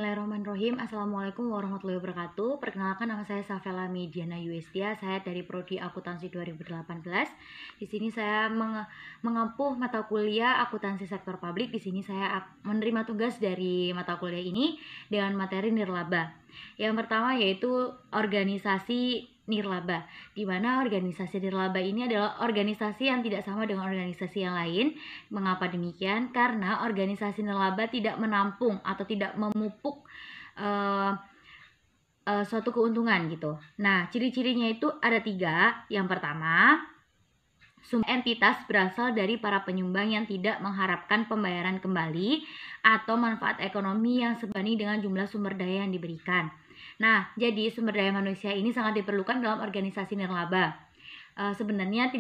Bismillahirrahmanirrahim. Assalamualaikum warahmatullahi wabarakatuh. Perkenalkan, nama saya Safela Mediana Yuestia. Saya dari Prodi Akuntansi 2018. Di sini saya mengempuh mata kuliah akuntansi sektor publik. Di sini saya menerima tugas dari mata kuliah ini dengan materi nirlaba. Yang pertama yaitu organisasi nirlaba, di mana organisasi nirlaba ini adalah organisasi yang tidak sama dengan organisasi yang lain. Mengapa demikian? Karena organisasi nirlaba tidak menampung atau tidak memupuk suatu keuntungan gitu. Nah, ciri-cirinya itu ada 3. Yang pertama, sumber entitas berasal dari para penyumbang yang tidak mengharapkan pembayaran kembali atau manfaat ekonomi yang sebanding dengan jumlah sumber daya yang diberikan. Nah, jadi sumber daya manusia ini sangat diperlukan dalam organisasi nirlaba. Sebenarnya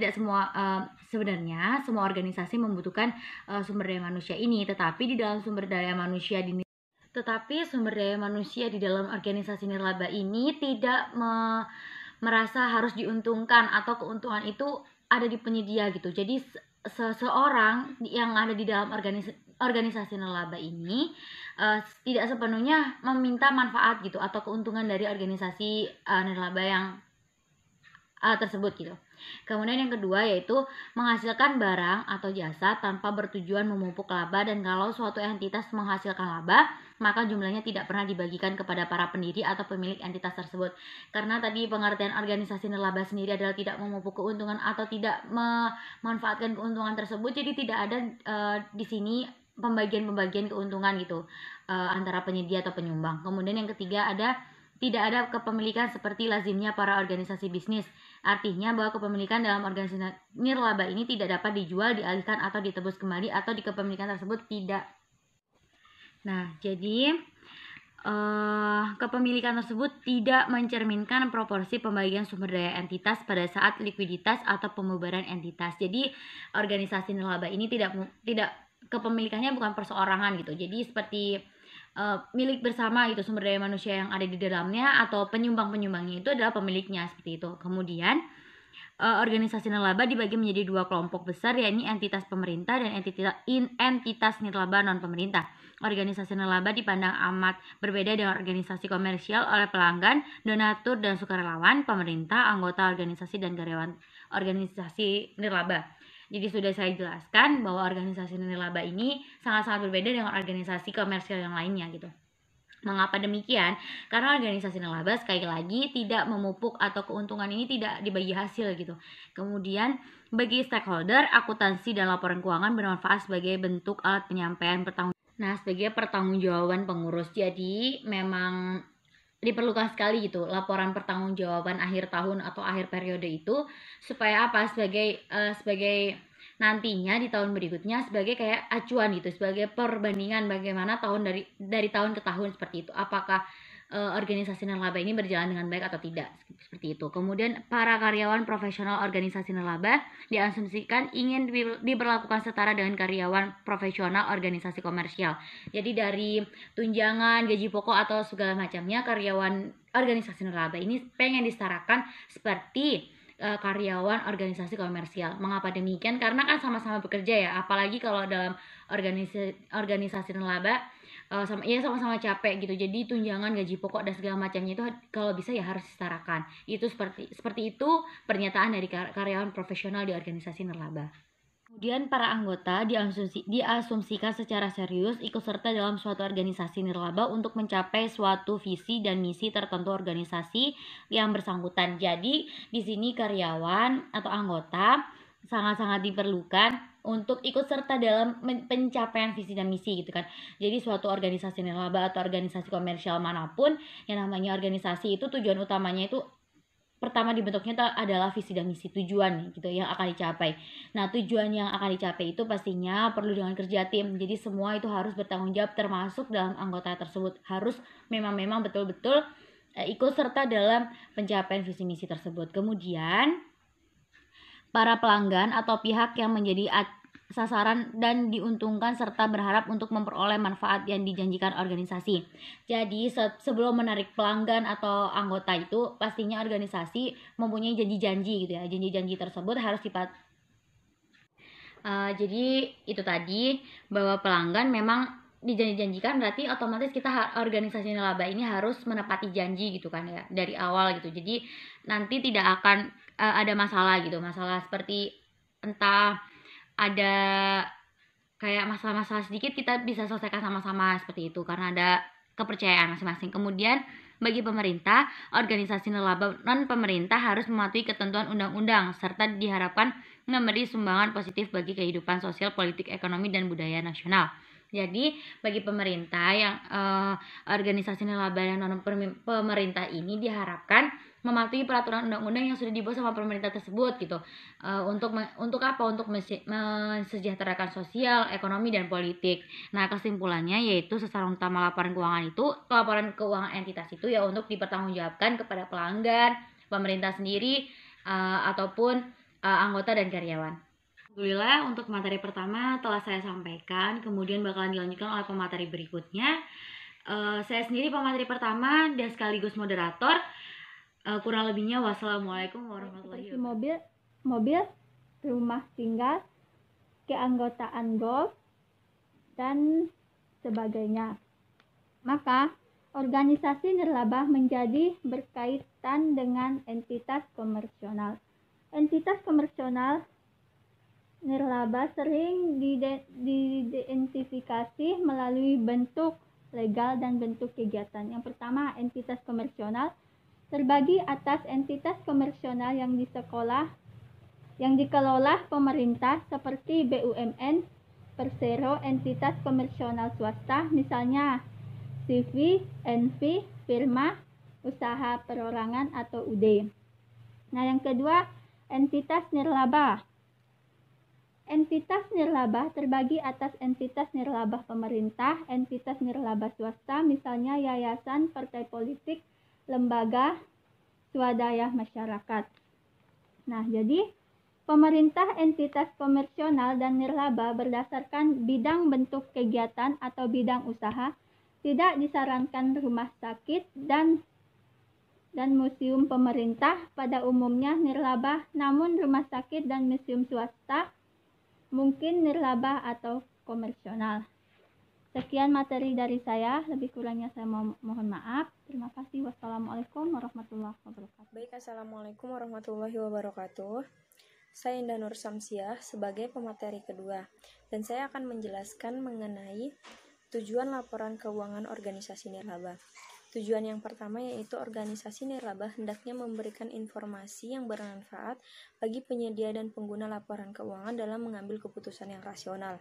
semua organisasi membutuhkan sumber daya manusia ini, tetapi sumber daya manusia di dalam organisasi nirlaba ini tidak merasa harus diuntungkan atau keuntungan itu ada di penyedia gitu. Jadi seseorang yang ada di dalam organisasi nirlaba ini tidak sepenuhnya meminta manfaat gitu atau keuntungan dari organisasi nirlaba yang tersebut gitu. Kemudian yang kedua yaitu menghasilkan barang atau jasa tanpa bertujuan memupuk laba, dan kalau suatu entitas menghasilkan laba maka jumlahnya tidak pernah dibagikan kepada para pendiri atau pemilik entitas tersebut. Karena tadi pengertian organisasi nirlaba sendiri adalah tidak memupuk keuntungan atau tidak memanfaatkan keuntungan tersebut, jadi tidak ada di sini pembagian keuntungan gitu antara penyedia atau penyumbang. Kemudian yang ketiga tidak ada kepemilikan seperti lazimnya para organisasi bisnis. Artinya bahwa kepemilikan dalam organisasi nirlaba ini tidak dapat dijual, dialihkan atau ditebus kembali atau di kepemilikan tersebut tidak. Nah, jadi kepemilikan tersebut tidak mencerminkan proporsi pembagian sumber daya entitas pada saat likuiditas atau pembubaran entitas. Jadi organisasi nirlaba ini tidak kepemilikannya bukan perseorangan gitu. Jadi seperti milik bersama gitu, sumber daya manusia yang ada di dalamnya atau penyumbangnya itu adalah pemiliknya, seperti itu. Kemudian organisasi nirlaba dibagi menjadi 2 kelompok besar, yakni entitas pemerintah dan entitas nirlaba non pemerintah. Organisasi nirlaba dipandang amat berbeda dengan organisasi komersial oleh pelanggan, donatur dan sukarelawan, pemerintah, anggota organisasi dan karyawan organisasi nirlaba. Jadi sudah saya jelaskan bahwa organisasi nirlaba ini sangat-sangat berbeda dengan organisasi komersial yang lainnya gitu. Mengapa demikian? Karena organisasi nirlaba sekali lagi tidak memupuk atau keuntungan ini tidak dibagi hasil gitu. Kemudian bagi stakeholder, akuntansi dan laporan keuangan bermanfaat sebagai bentuk alat penyampaian sebagai pertanggungjawaban pengurus. Jadi memang diperlukan sekali gitu laporan pertanggungjawaban akhir tahun atau akhir periode itu, supaya apa? Sebagai nantinya di tahun berikutnya sebagai kayak acuan gitu, sebagai perbandingan bagaimana dari tahun ke tahun, seperti itu. Apakah organisasi nirlaba ini berjalan dengan baik atau tidak, seperti itu. Kemudian para karyawan profesional organisasi nirlaba diasumsikan ingin diberlakukan setara dengan karyawan profesional organisasi komersial. Jadi dari tunjangan, gaji pokok atau segala macamnya, karyawan organisasi nirlaba ini pengen disetarakan seperti karyawan organisasi komersial. Mengapa demikian? Karena kan sama-sama bekerja ya, apalagi kalau dalam organisasi nirlaba sama-sama capek gitu. Jadi tunjangan, gaji pokok dan segala macamnya itu kalau bisa ya harus disetarakan. Itu seperti itu pernyataan dari karyawan profesional di organisasi nirlaba. Kemudian para anggota diasumsikan secara serius ikut serta dalam suatu organisasi nirlaba untuk mencapai suatu visi dan misi tertentu organisasi yang bersangkutan. Jadi di sini karyawan atau anggota sangat-sangat diperlukan untuk ikut serta dalam pencapaian visi dan misi gitu kan. Jadi suatu organisasi nirlaba atau organisasi komersial manapun yang namanya organisasi itu, tujuan utamanya itu pertama dibentuknya adalah visi dan misi, tujuan gitu yang akan dicapai. Nah, tujuan yang akan dicapai itu pastinya perlu dengan kerja tim. Jadi semua itu harus bertanggung jawab, termasuk dalam anggota tersebut harus memang betul-betul ikut serta dalam pencapaian visi misi tersebut. Kemudian para pelanggan atau pihak yang menjadi sasaran dan diuntungkan serta berharap untuk memperoleh manfaat yang dijanjikan organisasi. Jadi sebelum menarik pelanggan atau anggota itu pastinya organisasi mempunyai janji-janji gitu ya. Janji-janji tersebut harus jadi itu tadi bahwa pelanggan memang dijanji-janjikan, berarti otomatis kita organisasi nirlaba ini harus menepati janji gitu kan ya dari awal gitu. Jadi nanti tidak akan ada masalah gitu, masalah seperti entah ada kayak masalah-masalah sedikit kita bisa selesaikan sama-sama seperti itu karena ada kepercayaan masing-masing. Kemudian bagi pemerintah, organisasi nirlaba non pemerintah harus mematuhi ketentuan undang-undang serta diharapkan memberi sumbangan positif bagi kehidupan sosial, politik, ekonomi, dan budaya nasional. Jadi bagi pemerintah yang organisasi nirlaba yang non pemerintah ini diharapkan mematuhi peraturan undang-undang yang sudah dibuat sama pemerintah tersebut gitu. Untuk apa? Untuk mensejahterakan sosial, ekonomi, dan politik. Nah, kesimpulannya yaitu sasaran utama laporan keuangan itu, laporan keuangan entitas itu ya untuk dipertanggungjawabkan kepada pelanggan, pemerintah sendiri, ataupun anggota dan karyawan. Alhamdulillah untuk materi pertama telah saya sampaikan, kemudian bakalan dilanjutkan oleh pemateri berikutnya. Saya sendiri pemateri pertama dan sekaligus moderator. Kurang lebihnya wassalamualaikum warahmatullahi wabarakatuh. Mobil, rumah tinggal, keanggotaan golf, dan sebagainya. Maka, organisasi nirlaba menjadi berkaitan dengan entitas komersional. Entitas komersional nirlaba sering diidentifikasi melalui bentuk legal dan bentuk kegiatan. Yang pertama, entitas komersional terbagi atas entitas komersional yang dikelola pemerintah seperti BUMN, Persero, entitas komersional swasta misalnya CV, NV, firma, usaha perorangan atau UD. Nah, yang kedua, entitas nirlaba. Entitas nirlaba terbagi atas entitas nirlaba pemerintah, entitas nirlaba swasta misalnya yayasan, partai politik, lembaga swadaya masyarakat. Nah, jadi pemerintah, entitas komersional, dan nirlaba berdasarkan bidang bentuk kegiatan atau bidang usaha tidak disarankan rumah sakit dan museum pemerintah pada umumnya nirlaba, namun rumah sakit dan museum swasta mungkin nirlaba atau komersional. Sekian materi dari saya, lebih kurangnya saya mohon maaf. Terima kasih. Wassalamualaikum warahmatullahi wabarakatuh. Baik, assalamualaikum warahmatullahi wabarakatuh. Saya Indah Nur Samsiah sebagai pemateri kedua, dan saya akan menjelaskan mengenai tujuan laporan keuangan organisasi nirlaba. Tujuan yang pertama yaitu organisasi nirlaba hendaknya memberikan informasi yang bermanfaat bagi penyedia dan pengguna laporan keuangan dalam mengambil keputusan yang rasional.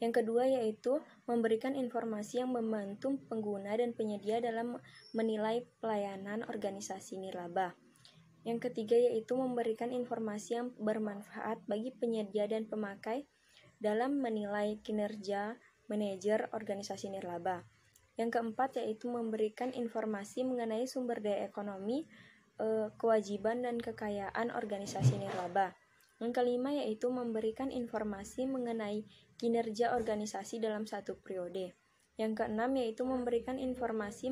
Yang kedua yaitu memberikan informasi yang membantu pengguna dan penyedia dalam menilai pelayanan organisasi nirlaba. Yang ketiga yaitu memberikan informasi yang bermanfaat bagi penyedia dan pemakai dalam menilai kinerja manajer organisasi nirlaba. Yang keempat yaitu memberikan informasi mengenai sumber daya ekonomi, kewajiban dan kekayaan organisasi nirlaba. Yang kelima yaitu memberikan informasi mengenai kinerja organisasi dalam satu periode. Yang keenam yaitu memberikan informasi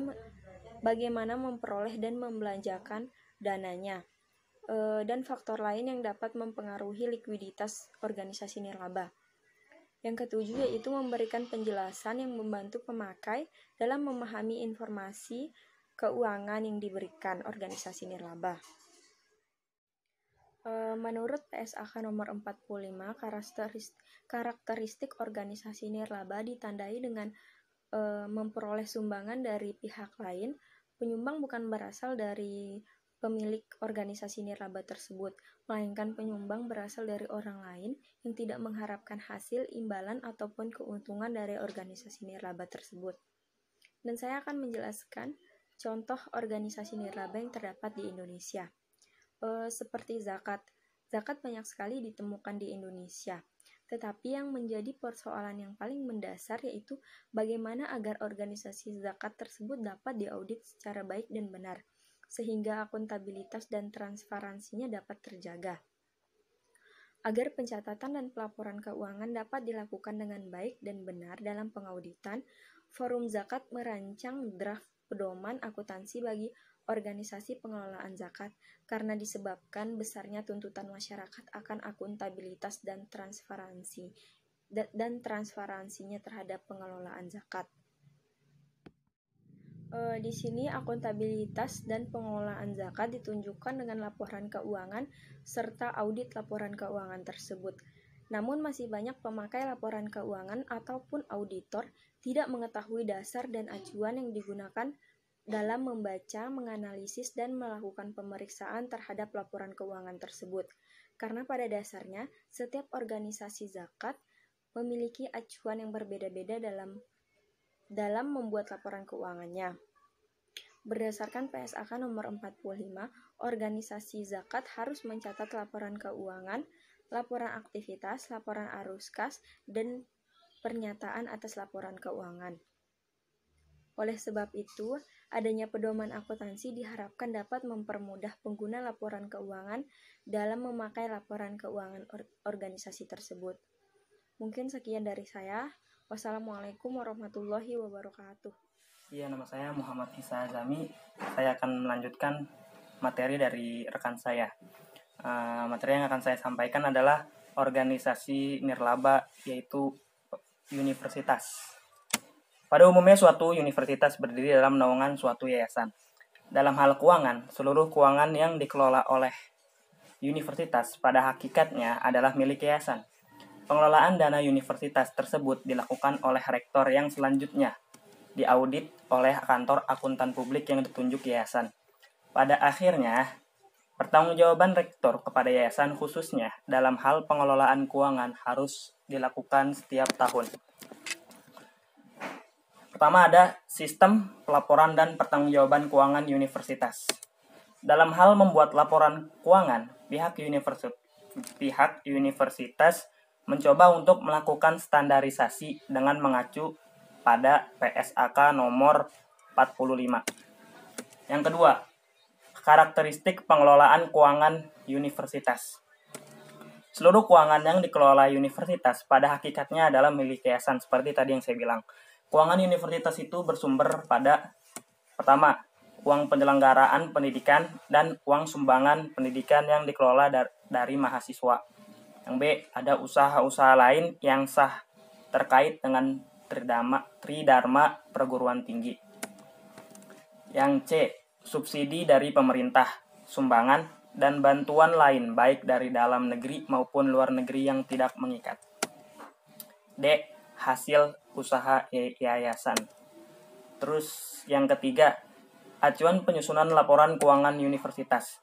bagaimana memperoleh dan membelanjakan dananya, dan faktor lain yang dapat mempengaruhi likuiditas organisasi nirlaba. Yang ketujuh yaitu memberikan penjelasan yang membantu pemakai dalam memahami informasi keuangan yang diberikan organisasi nirlaba. Menurut PSAK nomor 45, karakteristik organisasi nirlaba ditandai dengan memperoleh sumbangan dari pihak lain. Penyumbang bukan berasal dari pemilik organisasi nirlaba tersebut, melainkan penyumbang berasal dari orang lain yang tidak mengharapkan hasil, imbalan, ataupun keuntungan dari organisasi nirlaba tersebut. Dan saya akan menjelaskan contoh organisasi nirlaba yang terdapat di Indonesia. Seperti zakat. Zakat banyak sekali ditemukan di Indonesia. Tetapi yang menjadi persoalan yang paling mendasar yaitu bagaimana agar organisasi zakat tersebut dapat diaudit secara baik dan benar, sehingga akuntabilitas dan transparansinya dapat terjaga. Agar pencatatan dan pelaporan keuangan dapat dilakukan dengan baik dan benar dalam pengauditan, Forum Zakat merancang draft pedoman akuntansi bagi organisasi pengelolaan zakat karena disebabkan besarnya tuntutan masyarakat akan akuntabilitas dan transparansi dan transparansinya terhadap pengelolaan zakat. Di sini akuntabilitas dan pengelolaan zakat ditunjukkan dengan laporan keuangan serta audit laporan keuangan tersebut. Namun masih banyak pemakai laporan keuangan ataupun auditor tidak mengetahui dasar dan acuan yang digunakan dalam membaca, menganalisis, dan melakukan pemeriksaan terhadap laporan keuangan tersebut. Karena pada dasarnya, setiap organisasi zakat memiliki acuan yang berbeda-beda dalam membuat laporan keuangannya. Berdasarkan PSAK nomor 45, organisasi zakat harus mencatat laporan keuangan, laporan aktivitas, laporan arus kas, dan pernyataan atas laporan keuangan. Oleh sebab itu, adanya pedoman akuntansi diharapkan dapat mempermudah pengguna laporan keuangan dalam memakai laporan keuangan organisasi tersebut. Mungkin sekian dari saya. Wassalamualaikum warahmatullahi wabarakatuh. Iya, nama saya Muhammad Isa Azami. Saya akan melanjutkan materi dari rekan saya. Materi yang akan saya sampaikan adalah organisasi nirlaba, yaitu universitas. Pada umumnya suatu universitas berdiri dalam naungan suatu yayasan. Dalam hal keuangan, seluruh keuangan yang dikelola oleh universitas pada hakikatnya adalah milik yayasan. Pengelolaan dana universitas tersebut dilakukan oleh rektor yang selanjutnya diaudit oleh kantor akuntan publik yang ditunjuk yayasan. Pada akhirnya, pertanggungjawaban rektor kepada yayasan khususnya dalam hal pengelolaan keuangan harus dilakukan setiap tahun. Pertama ada sistem pelaporan dan pertanggungjawaban keuangan universitas. Dalam hal membuat laporan keuangan, pihak universitas mencoba untuk melakukan standarisasi dengan mengacu pada PSAK nomor 45. Yang kedua, karakteristik pengelolaan keuangan universitas. Seluruh keuangan yang dikelola universitas pada hakikatnya adalah milik yayasan, seperti tadi yang saya bilang. Keuangan universitas itu bersumber pada, pertama, uang penyelenggaraan pendidikan dan uang sumbangan pendidikan yang dikelola dari mahasiswa. Yang B, ada usaha-usaha lain yang sah terkait dengan tridharma perguruan tinggi. Yang C, subsidi dari pemerintah, sumbangan, dan bantuan lain baik dari dalam negeri maupun luar negeri yang tidak mengikat. D, hasil usaha yayasan. Terus yang ketiga, acuan penyusunan laporan keuangan universitas.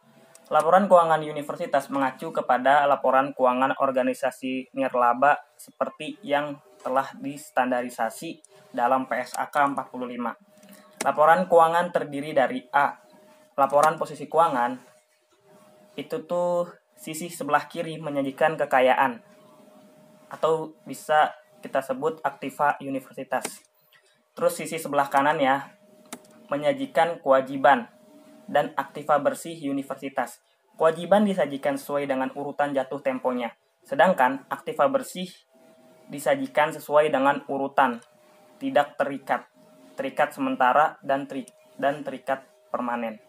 Laporan keuangan universitas mengacu kepada laporan keuangan organisasi nirlaba seperti yang telah distandarisasi dalam PSAK 45. Laporan keuangan terdiri dari A. Laporan posisi keuangan. Itu tuh sisi sebelah kiri menyajikan kekayaan atau bisa kita sebut aktiva universitas. Terus sisi sebelah kanan ya menyajikan kewajiban dan aktiva bersih universitas. Kewajiban disajikan sesuai dengan urutan jatuh temponya, sedangkan aktiva bersih disajikan sesuai dengan urutan tidak terikat sementara dan terikat permanen.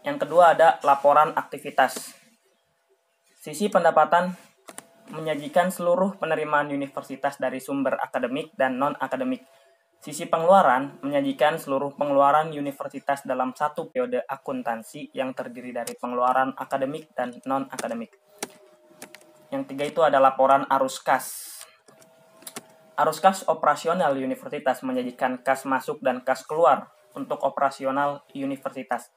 Yang kedua ada laporan aktivitas. Sisi pendapatan menyajikan seluruh penerimaan universitas dari sumber akademik dan non-akademik. Sisi pengeluaran menyajikan seluruh pengeluaran universitas dalam satu periode akuntansi yang terdiri dari pengeluaran akademik dan non-akademik. Yang tiga itu ada laporan arus kas. Arus kas operasional universitas menyajikan kas masuk dan kas keluar untuk operasional universitas.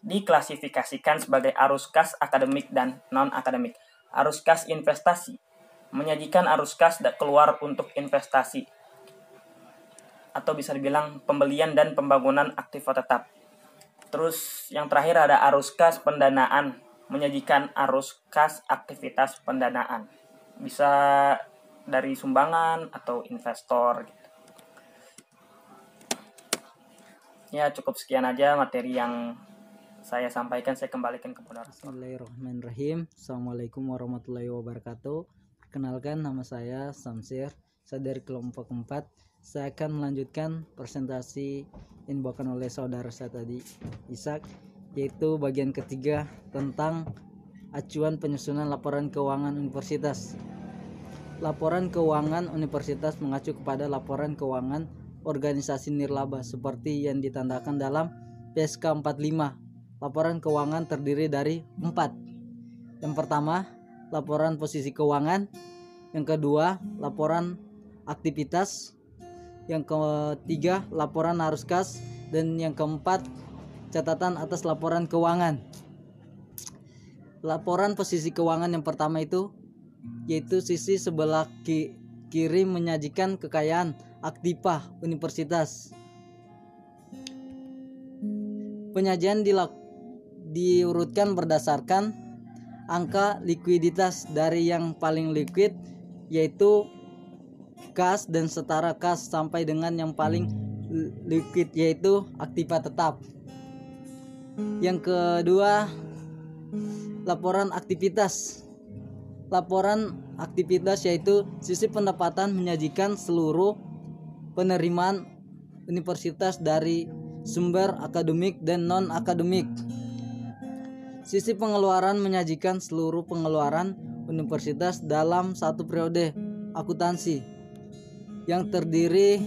Diklasifikasikan sebagai arus kas akademik dan non-akademik. Arus kas investasi menyajikan arus kas keluar untuk investasi, atau bisa dibilang pembelian dan pembangunan aktiva tetap. Terus yang terakhir ada arus kas pendanaan, menyajikan arus kas aktivitas pendanaan. Bisa dari sumbangan atau investor gitu. Ya cukup sekian aja materi yang saya sampaikan, saya kembalikan kepada Rasul. Bismillahirrahmanirrahim. Assalamualaikum warahmatullahi wabarakatuh. Perkenalkan, nama saya Samsir, saya dari kelompok 4. Saya akan melanjutkan presentasi yang dibawakan oleh saudara saya tadi, Ishak, yaitu bagian ketiga tentang acuan penyusunan laporan keuangan universitas. Laporan keuangan universitas mengacu kepada laporan keuangan organisasi nirlaba seperti yang ditandakan dalam PSK 45. Laporan keuangan terdiri dari 4. Yang pertama, laporan posisi keuangan. Yang kedua, laporan aktivitas. Yang ketiga, laporan arus kas. Dan yang keempat, catatan atas laporan keuangan. Laporan posisi keuangan yang pertama itu yaitu sisi sebelah kiri menyajikan kekayaan aktiva universitas. Penyajian diurutkan berdasarkan angka likuiditas dari yang paling liquid yaitu kas dan setara kas sampai dengan yang paling liquid yaitu aktiva tetap. Yang kedua, laporan aktivitas. Laporan aktivitas yaitu sisi pendapatan menyajikan seluruh penerimaan universitas dari sumber akademik dan non-akademik. Sisi pengeluaran menyajikan seluruh pengeluaran universitas dalam satu periode akuntansi yang terdiri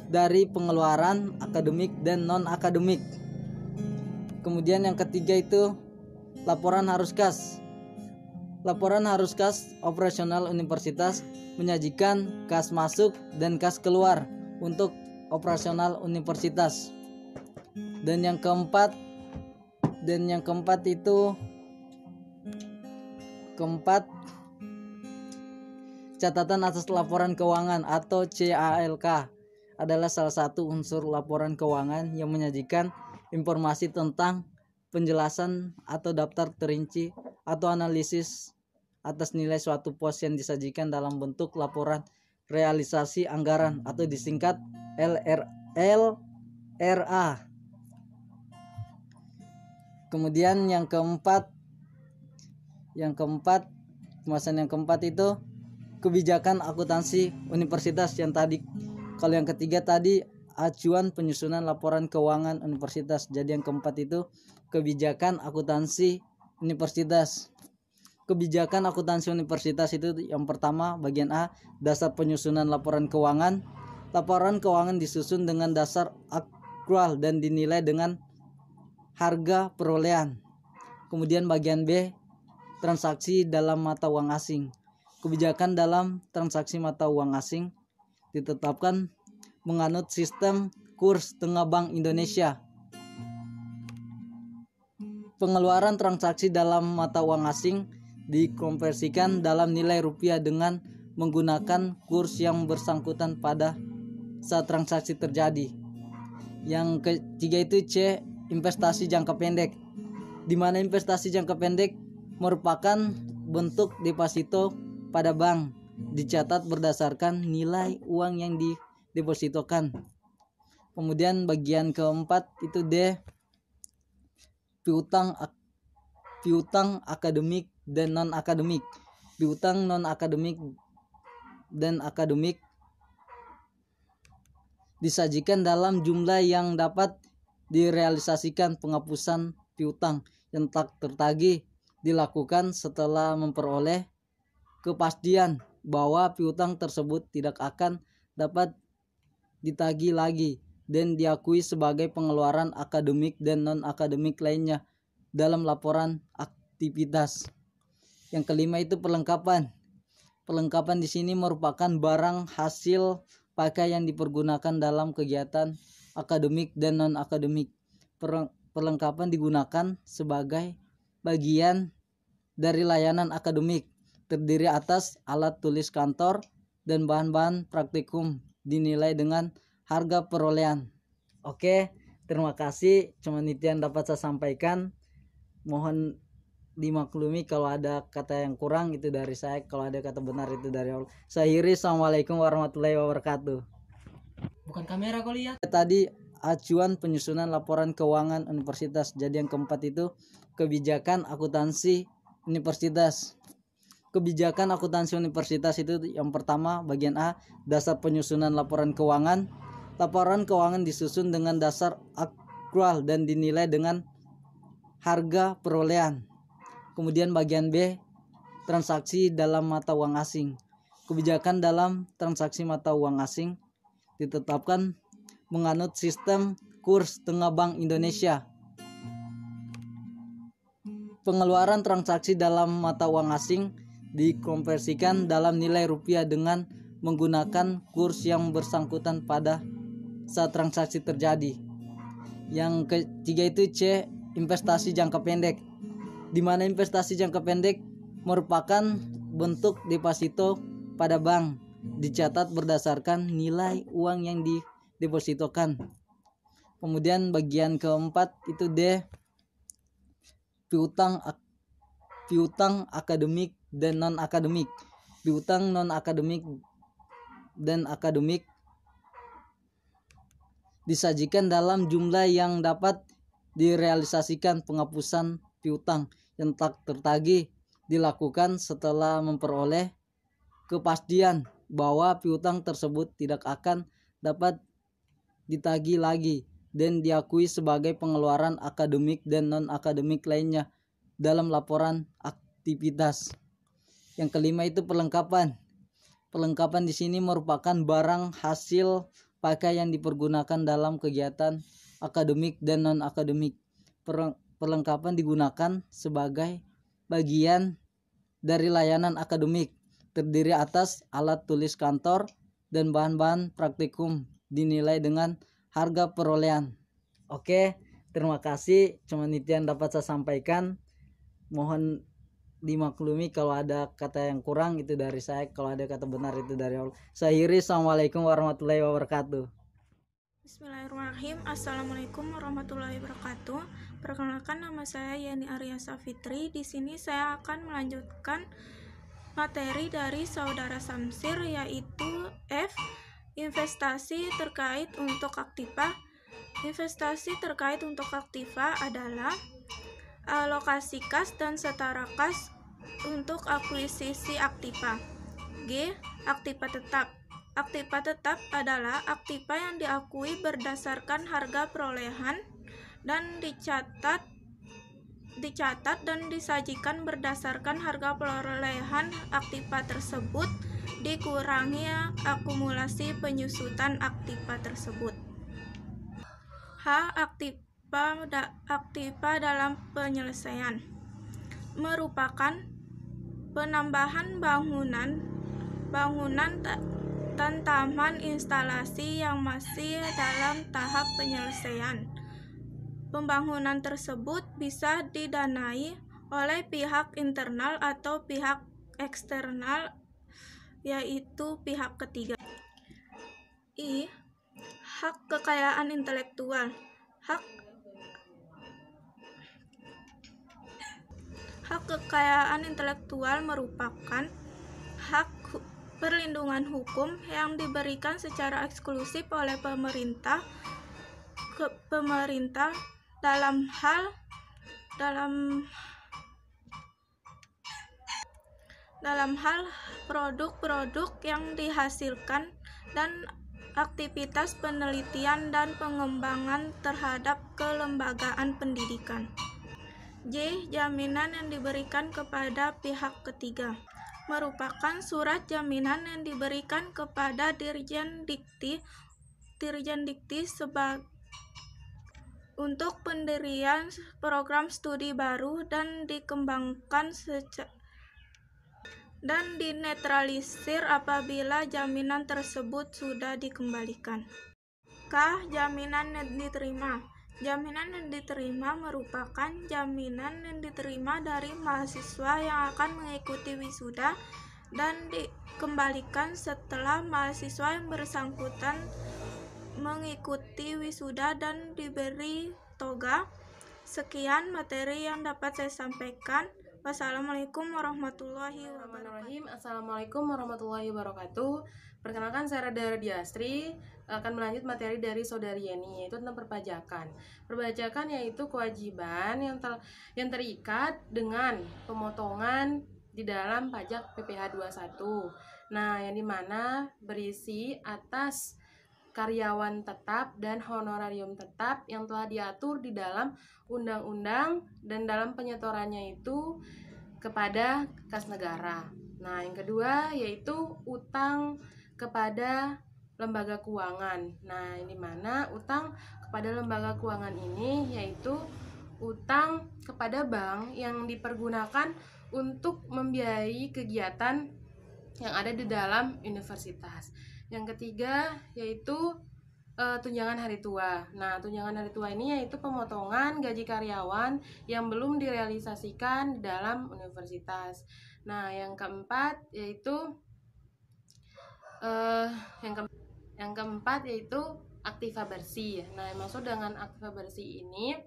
dari pengeluaran akademik dan non-akademik. Kemudian yang ketiga itu laporan arus kas. Laporan arus kas operasional universitas menyajikan kas masuk dan kas keluar untuk operasional universitas. Dan yang keempat itu catatan atas laporan keuangan atau CALK adalah salah satu unsur laporan keuangan yang menyajikan informasi tentang penjelasan atau daftar terinci atau analisis atas nilai suatu pos yang disajikan dalam bentuk laporan realisasi anggaran atau disingkat LRA. Kemudian yang keempat itu kebijakan akuntansi universitas yang tadi. Kalau yang ketiga tadi acuan penyusunan laporan keuangan universitas. Jadi yang keempat itu kebijakan akuntansi universitas. Kebijakan akuntansi universitas itu yang pertama bagian A, dasar penyusunan laporan keuangan. Laporan keuangan disusun dengan dasar akrual dan dinilai dengan harga perolehan. Kemudian bagian B, transaksi dalam mata uang asing. Kebijakan dalam transaksi mata uang asing ditetapkan menganut sistem kurs tengah Bank Indonesia. Pengeluaran transaksi dalam mata uang asing dikonversikan dalam nilai rupiah dengan menggunakan kurs yang bersangkutan pada saat transaksi terjadi. Yang ketiga itu C, investasi jangka pendek, di mana investasi jangka pendek merupakan bentuk deposito pada bank, dicatat berdasarkan nilai uang yang didepositokan. Kemudian bagian keempat itu D, piutang akademik dan non-akademik. Piutang non-akademik dan akademik disajikan dalam jumlah yang dapat direalisasikan. Penghapusan piutang yang tak tertagih dilakukan setelah memperoleh kepastian bahwa piutang tersebut tidak akan dapat ditagih lagi dan diakui sebagai pengeluaran akademik dan non-akademik lainnya dalam laporan aktivitas. Yang kelima itu perlengkapan. Perlengkapan di sini merupakan barang hasil pakai yang dipergunakan dalam kegiatan akademik dan non-akademik. Perlengkapan digunakan sebagai bagian dari layanan akademik, terdiri atas alat tulis kantor dan bahan-bahan praktikum, dinilai dengan harga perolehan. Oke, terima kasih. Cuman itu yang dapat saya sampaikan. Mohon dimaklumi kalau ada kata yang kurang itu dari saya, kalau ada kata benar itu dari Allah. Saya akhiri, assalamualaikum warahmatullahi wabarakatuh. Bukan kamera kau lihat. Tadi acuan penyusunan laporan keuangan universitas. Jadi yang keempat itu kebijakan akuntansi universitas. Kebijakan akuntansi universitas itu yang pertama bagian A, dasar penyusunan laporan keuangan. Laporan keuangan disusun dengan dasar akrual dan dinilai dengan harga perolehan. Kemudian bagian B, transaksi dalam mata uang asing. Kebijakan dalam transaksi mata uang asing ditetapkan menganut sistem kurs tengah Bank Indonesia. Pengeluaran transaksi dalam mata uang asing dikonversikan dalam nilai rupiah dengan menggunakan kurs yang bersangkutan pada saat transaksi terjadi. Yang ketiga itu C, investasi jangka pendek, di mana investasi jangka pendek merupakan bentuk deposito pada bank, dicatat berdasarkan nilai uang yang didepositokan. Kemudian bagian keempat itu D, piutang akademik dan non akademik. Piutang non akademik dan akademik disajikan dalam jumlah yang dapat direalisasikan. Penghapusan piutang yang tak tertagih dilakukan setelah memperoleh kepastian bahwa piutang tersebut tidak akan dapat ditagih lagi dan diakui sebagai pengeluaran akademik dan non-akademik lainnya dalam laporan aktivitas. Yang kelima itu perlengkapan. Perlengkapan di sini merupakan barang hasil pakai yang dipergunakan dalam kegiatan akademik dan non-akademik. Perlengkapan digunakan sebagai bagian dari layanan akademik, terdiri atas alat tulis kantor dan bahan-bahan praktikum, dinilai dengan harga perolehan. Oke, terima kasih. Cuman itu yang dapat saya sampaikan. Mohon dimaklumi kalau ada kata yang kurang, itu dari saya. Kalau ada kata benar itu dari Allah. Saya Hiri. Assalamualaikum warahmatullahi wabarakatuh. Bismillahirrahmanirrahim. Assalamualaikum warahmatullahi wabarakatuh. Perkenalkan, nama saya Yani Arya Safitri. Di sini saya akan melanjutkan materi dari saudara Samsir, yaitu F, investasi terkait untuk aktiva. Investasi terkait untuk aktiva adalah alokasi kas dan setara kas untuk akuisisi aktiva. G, aktiva tetap. Aktiva tetap adalah aktiva yang diakui berdasarkan harga perolehan dan dicatat dan disajikan berdasarkan harga perolehan aktiva tersebut dikurangi akumulasi penyusutan aktiva tersebut. H, aktiva dalam penyelesaian merupakan penambahan bangunan dan taman instalasi yang masih dalam tahap penyelesaian. Pembangunan tersebut bisa didanai oleh pihak internal atau pihak eksternal, yaitu pihak ketiga. I, hak kekayaan intelektual. Hak kekayaan intelektual merupakan hak perlindungan hukum yang diberikan secara eksklusif oleh pemerintah dalam hal produk-produk yang dihasilkan dan aktivitas penelitian dan pengembangan terhadap kelembagaan pendidikan. J, jaminan yang diberikan kepada pihak ketiga merupakan surat jaminan yang diberikan kepada Dirjen Dikti untuk pendirian program studi baru dan dikembangkan dan dinetralisir apabila jaminan tersebut sudah dikembalikan. K, jaminan yang diterima. Jaminan yang diterima merupakan jaminan yang diterima dari mahasiswa yang akan mengikuti wisuda dan dikembalikan setelah mahasiswa yang bersangkutan mengikuti wisuda dan diberi toga. Sekian materi yang dapat saya sampaikan. Wassalamualaikum warahmatullahi wabarakatuh. Assalamualaikum warahmatullahi wabarakatuh. Perkenalkan, saya Radha Diastri akan melanjut materi dari saudari Yeni, yaitu tentang perpajakan. Perpajakan yaitu kewajiban yang terikat dengan pemotongan di dalam pajak PPh 21. Nah, yang dimana berisi atas karyawan tetap dan honorarium tetap yang telah diatur di dalam undang-undang dan dalam penyetorannya itu kepada kas negara. Nah, yang kedua yaitu utang kepada lembaga keuangan. Nah, ini mana utang kepada lembaga keuangan ini yaitu utang kepada bank yang dipergunakan untuk membiayai kegiatan yang ada di dalam universitas. Yang ketiga yaitu tunjangan hari tua. Nah, tunjangan hari tua ini yaitu pemotongan gaji karyawan yang belum direalisasikan di dalam universitas. Nah, yang keempat yaitu aktiva bersih. Nah, yang maksud dengan aktiva bersih ini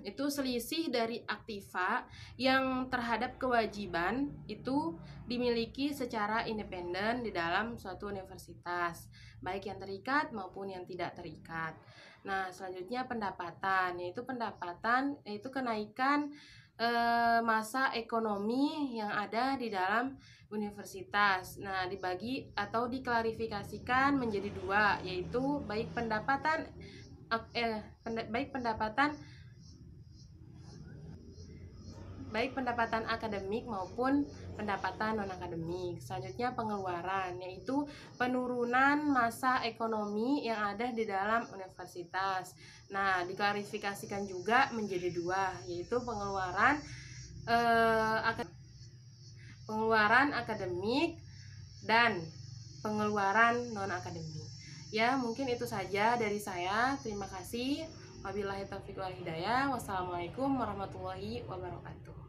itu selisih dari aktiva yang terhadap kewajiban itu dimiliki secara independen di dalam suatu universitas, baik yang terikat maupun yang tidak terikat. Nah, selanjutnya pendapatan, yaitu kenaikan masa ekonomi yang ada di dalam universitas. Nah, dibagi atau diklarifikasikan menjadi dua, yaitu baik pendapatan akademik maupun pendapatan non-akademik. Selanjutnya pengeluaran, yaitu penurunan masa ekonomi yang ada di dalam universitas. Nah, diklarifikasikan juga menjadi dua, yaitu pengeluaran akademik dan pengeluaran non-akademik. Ya, mungkin itu saja dari saya. Terima kasih. Wabillahi taufiq wal hidayah. Wassalamualaikum warahmatullahi wabarakatuh.